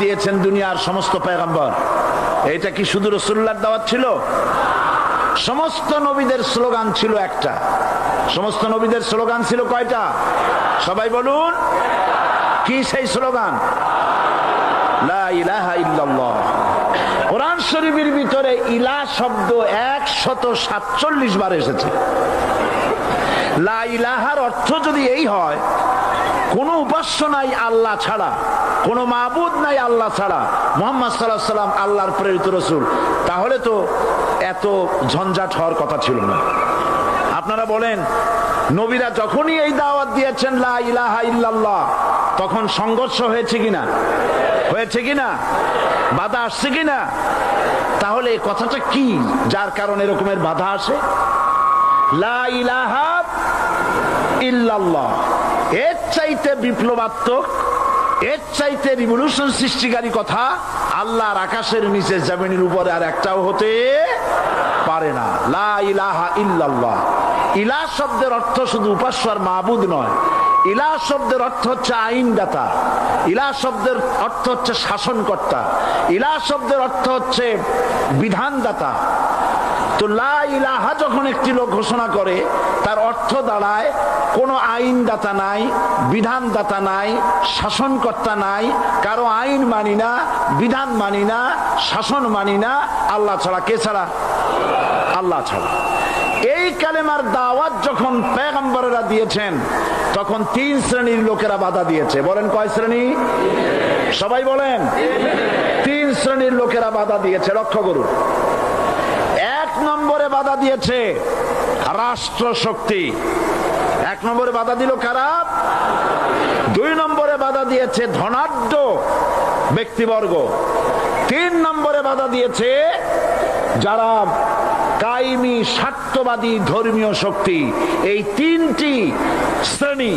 দিয়েছেন দুনিয়ার সমস্ত পয়গম্বর। এটা কি শুধু রাসূলুল্লাহর দাওয়াত ছিল? সমস্ত নবীদের স্লোগান ছিল একটা। সমস্ত নবীদের স্লোগান ছিল কয়টা? সবাই বলুন, কি সেই স্লোগান? লা ইলাহা ইল্লাল্লাহ। কোরআন শরীফের ভিতরে ইলাহ শব্দ 147 বার এসেছে। লা ইলাহার অর্থ যদি এই হয়, কোন উপাস্য নাই আল্লাহ ছাড়া, কোন মাবুদ নাই আল্লাহ ছাড়া, মুহাম্মদ সাল্লাল্লাহু আলাইহি ওয়াসাল্লাম আল্লাহর প্রেরিত রাসূল, তাহলে তো এত ঝঞ্ঝাট হওয়ার কথা ছিল না। আপনারা বলেন, নবীরা যখনই এই দাওয়াত দিয়েছেন লা ইলাহা ইল্লাল্লাহ, তখন সংঘর্ষ হয়েছে কিনা? হয়েছে কিনা? বাধা আসছে কিনা? তাহলে এই কথাটা কি যার কারণে এরকমের বাধা আসে? লা ইলাহা ইল্লাল্লাহ, এর চাইতে বিপ্লবাত্মক, এর চাইতে রিভলিউশন সৃষ্টিকারী কথা আল্লাহর আকাশের নিচে জমিনের উপরে আর একটাও হতে পারে না। লা ইলাহা ইল্লাল্লাহ। ইলাহ শব্দের অর্থ শুধু উপাস্য আর মাবুদ নয়। ইলাহ শব্দের অর্থ হচ্ছে আইনদাতা, ইলাহ শব্দের অর্থ হচ্ছে শাসনকর্তা, ইলাহ শব্দের অর্থ হচ্ছে বিধানদাতা। তো লা ইলাহা যখন একটি লোক ঘোষণা করে, তার অর্থ দাঁড়ায় কোনো আইনদাতা নাই, বিধানদাতা নাই, শাসনকর্তা নাই, কারো আইন মানি না, বিধান মানি না, শাসন মানি না, আল্লাহ ছাড়া। কে ছাড়া? আল্লাহ ছাড়া। এই কালেমার দাওয়াত যখন পয়গম্বরেরা দিয়েছেন, তখন 3 শ্রেণীর লোকেরা বাধা দিয়েছে। বলেন কয় শ্রেণী? সবাই বলেন। 3 শ্রেণীর লোকেরা বাধা দিয়েছে। লক্ষ্য করুন। 1 নম্বরে বাধা দিয়েছে রাষ্ট্র শক্তি। 1 নম্বরে বাধা দিল কারা? 2 নম্বরে বাধা দিয়েছে ধনাঢ্য ব্যক্তিবর্গ। 3 নম্বরে বাধা দিয়েছে যারা কায়েমি স্বার্থবাদী ধর্মীয় শক্তি। এই 3টি শ্রেণী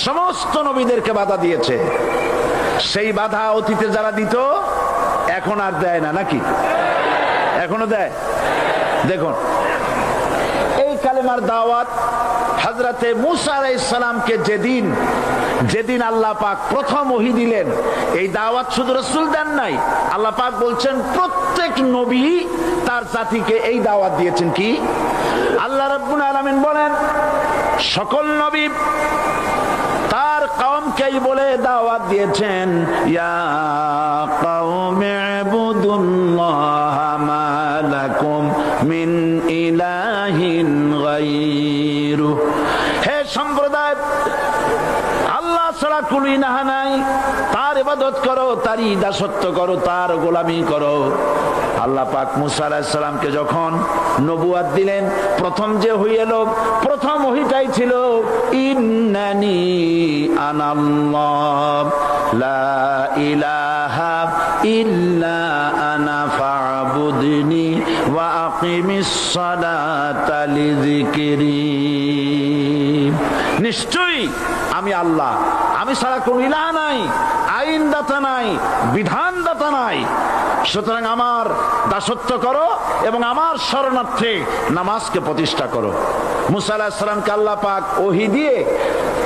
সমস্ত নবীদেরকে বাধা দিয়েছে। সেই বাধা অতীতে যারা দিত, এখন আর দেয় না নাকি? এখনো দেয়? দেখুন, এই কালেমার দাওয়াত হযরতে মূসা আলাইহিস সালামকে যেদিন আল্লাহ পাক প্রথম ওহী দিলেন, এই দাওয়াত শুধু রাসূল দেন নাই, আল্লাহ পাক বলছেন প্রত্যেক নবী তার জাতিকে এই দাওয়াত দিয়েছেন। কি? আল্লাহ রাব্বুল আলামিন বলেন, সকল নবী তার কওমকেই বলে দাওয়াত দিয়েছেন, ইয়া কওমি ইবুদুল্লাহা মা লাকুম মিন ইলাহিন গায়রু। হে সম্প্রদায়, আল্লাহ ছাড়া কোন ইলাহ নাই, তার ইবাদত করো, তারই দাসত্ব করো, তার গোলামি করো। আল্লাহ পাক মূসা আলাইহিস সালামকে যখন নবুয়ত দিলেন, প্রথম যে ওহী এলো, প্রথম ওহীটাই ছিল ইন্নানি আনাল্লাহ লা ইলাহা ইল্লা আনা ফা'বুদনি ওয়া আকিমিস সালাতা লিযিকরি। নিশ্চয়ই আমি আল্লাহ, আমি ছাড়া কোন ইলাহ নাই, আইনদাতা নাই, বিধানদাতা নাই, সুতরাং আমার দাসত্ব করো এবং আমার শরণার্থে নামাজকে প্রতিষ্ঠা করো। মূসা আলাইহিস সালামকে আল্লাহ পাক ওহী দিয়ে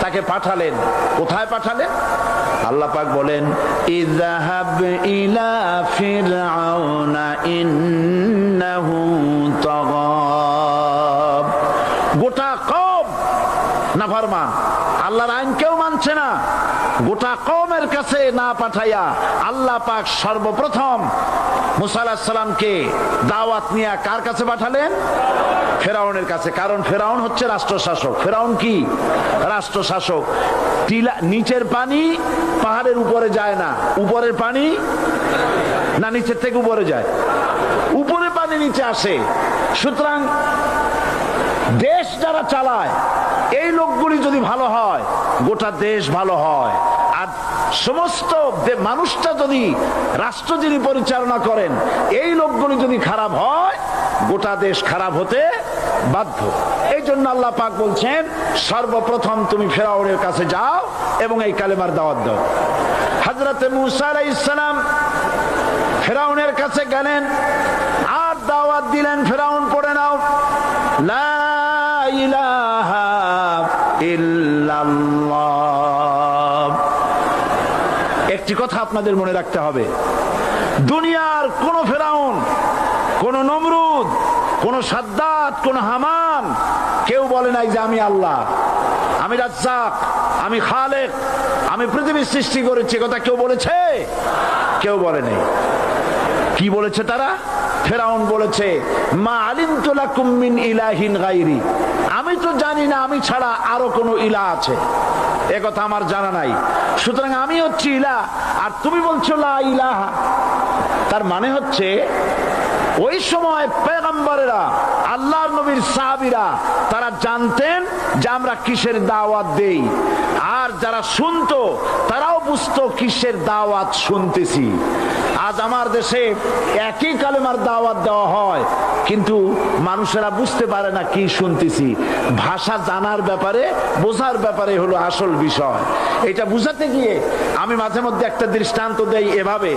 তাকে পাঠালেন। কোথায় পাঠালেন? আল্লাহ পাক বলেন, ইযহাব ইলা ফিরআউনা ইন্নাহু তাগা। গোটা কওম নাফরমান, আল্লাহর আইন কেউ মানছে না। গোটা কওমের কাছে না পাঠাইয়া আল্লাহ পাক সর্বপ্রথম মূসা আলাইহিস সালামকে দাওয়াত নিয়ে কার কাছে পাঠালেন? ফেরাউনের কাছে। কারণ ফেরাউন হচ্ছে রাষ্ট্রশাসক। ফেরাউন কি? রাষ্ট্রশাসক। নিচের পানি পাহাড়ের উপরে যায় না, উপরের পানি না নিচের থেকে উপরে যায়? উপরে পানি নিচে আসে। সুতরাং দেশ যারা চালায়, এই লোকগুলি যদি ভালো হয়, গোটা দেশ ভালো হয়। আর সমস্ত মানুষটা যদি, রাষ্ট্র যিনি পরিচালনা করেন, এই লোকগুলি যদি খারাপ হয়, গোটা দেশ খারাপ হতে বাধ্য। এই জন্য আল্লাহ পাক বলছেন, সর্বপ্রথম তুমি ফেরাউনের কাছে যাও এবং এই কালেমার দাওয়াত দাও। হযরতে মূসা আলাইহিস সালাম ফেরাউনের কাছে গেলেন আর দাওয়াত দিলেন, ফেরাউন পড়ে নাও, লা ইলাহা ইল্লাল্লাহ। একটি কথা আপনাদের মনে রাখতে হবে, দুনিয়ার কোন ফেরাউন, কোন নমরুদ, কোন সাদ্দাত, কোন হামান কেউ বলে নাই যে আমি আল্লাহ, আমি রাজ্জাক, আমি খালেক, আমি পৃথিবীর সৃষ্টি করেছি। কথা কেউ বলেছে? কেউ বলে নাই। কি বলেছে তারা? ফেরাউন বলেছে মা আলিমতু লাকুম মিন ইলাহিন গায়রি, আমি তো জানি না আমি ছাড়া আরো কোন ইলাহ আছে, এ কথা আমার জানা নাই, সুতরাং আমি হচ্ছি ইলাহ আর তুমি বলছো লা ইলাহা। তার মানে হচ্ছে ওই সময় পয়গম্বরেরা, আল্লাহর নবীর সাহাবীরা তারা জানতেন যে আমরা কিসের দাওয়াত দেই, আর যারা শুনতো তারাও বুঝতো কিসের দাওয়াত শুনতেছি। আজ আমার দেশে একই কালেমার দাওয়াত দেওয়া হয়, কিন্তু মানুষেরা বুঝতে পারে না কি শুনতেছি। ভাষা জানার ব্যাপারে, বোঝার ব্যাপারে হলো আসল বিষয়। এটা বুঝাতে গিয়ে আমি মাঝে মধ্যে একটা দৃষ্টান্ত দেই এভাবে।